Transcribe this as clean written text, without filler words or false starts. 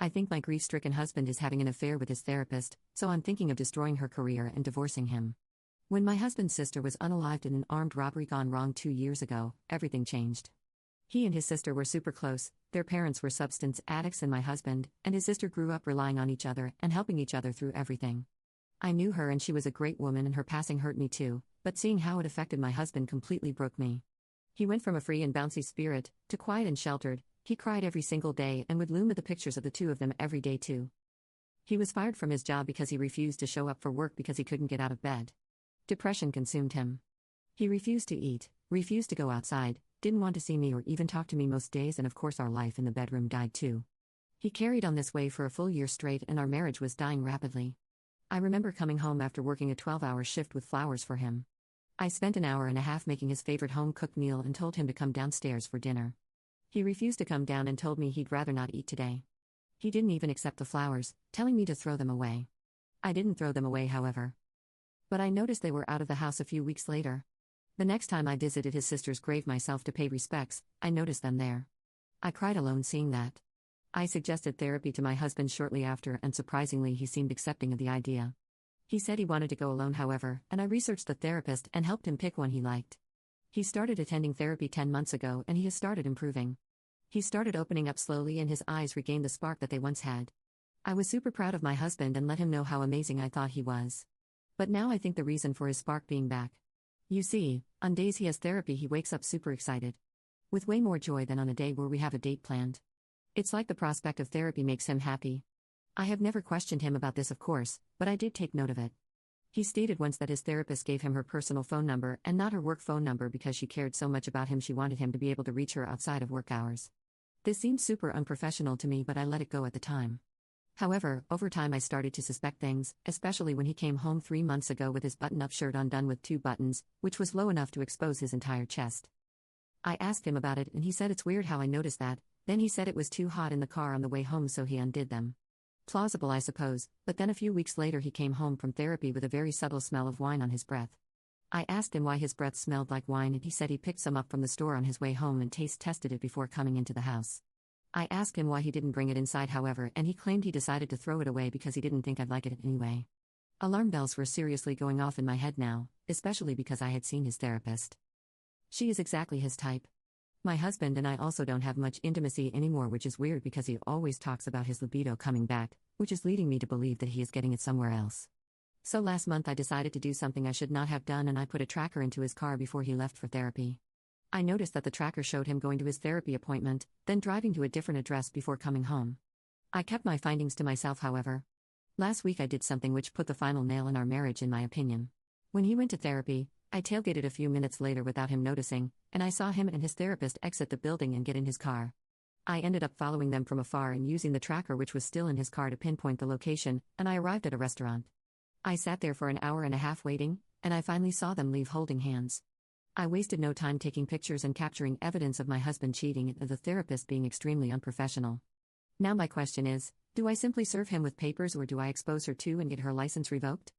I think my grief-stricken husband is having an affair with his therapist, so I'm thinking of destroying her career and divorcing him. When my husband's sister was unalived in an armed robbery gone wrong 2 years ago, everything changed. He and his sister were super close, their parents were substance addicts and my husband and his sister grew up relying on each other and helping each other through everything. I knew her and she was a great woman and her passing hurt me too, but seeing how it affected my husband completely broke me. He went from a free and bouncy spirit to quiet and sheltered. He cried every single day and would loom at the pictures of the two of them every day too. He was fired from his job because he refused to show up for work because he couldn't get out of bed. Depression consumed him. He refused to eat, refused to go outside, didn't want to see me or even talk to me most days, and of course our life in the bedroom died too. He carried on this way for a full year straight and our marriage was dying rapidly. I remember coming home after working a 12-hour shift with flowers for him. I spent an hour and a half making his favorite home-cooked meal and told him to come downstairs for dinner. He refused to come down and told me he'd rather not eat today. He didn't even accept the flowers, telling me to throw them away. I didn't throw them away, however. But I noticed they were out of the house a few weeks later. The next time I visited his sister's grave myself to pay respects, I noticed them there. I cried alone seeing that. I suggested therapy to my husband shortly after, and surprisingly he seemed accepting of the idea. He said he wanted to go alone, however, and I researched the therapist and helped him pick one he liked. He started attending therapy 10 months ago and he has started improving. He started opening up slowly and his eyes regained the spark that they once had. I was super proud of my husband and let him know how amazing I thought he was. But now I think the reason for his spark being back. You see, on days he has therapy he wakes up super excited. With way more joy than on a day where we have a date planned. It's like the prospect of therapy makes him happy. I have never questioned him about this, of course, but I did take note of it. He stated once that his therapist gave him her personal phone number and not her work phone number because she cared so much about him she wanted him to be able to reach her outside of work hours. This seemed super unprofessional to me, but I let it go at the time. However, over time I started to suspect things, especially when he came home 3 months ago with his button-up shirt undone with 2 buttons, which was low enough to expose his entire chest. I asked him about it and he said it's weird how I noticed that, then he said it was too hot in the car on the way home so he undid them. Plausible, I suppose, but then a few weeks later he came home from therapy with a very subtle smell of wine on his breath. I asked him why his breath smelled like wine and he said he picked some up from the store on his way home and taste tested it before coming into the house. I asked him why he didn't bring it inside, however, and he claimed he decided to throw it away because he didn't think I'd like it anyway. Alarm bells were seriously going off in my head now, especially because I had seen his therapist. She is exactly his type. My husband and I also don't have much intimacy anymore, which is weird because he always talks about his libido coming back, which is leading me to believe that he is getting it somewhere else. So last month I decided to do something I should not have done and I put a tracker into his car before he left for therapy. I noticed that the tracker showed him going to his therapy appointment, then driving to a different address before coming home. I kept my findings to myself, however. Last week I did something which put the final nail in our marriage in my opinion. When he went to therapy, I tailgated a few minutes later without him noticing, and I saw him and his therapist exit the building and get in his car. I ended up following them from afar and using the tracker which was still in his car to pinpoint the location, and I arrived at a restaurant. I sat there for an hour and a half waiting, and I finally saw them leave holding hands. I wasted no time taking pictures and capturing evidence of my husband cheating and the therapist being extremely unprofessional. Now my question is, do I simply serve him with papers or do I expose her too and get her license revoked?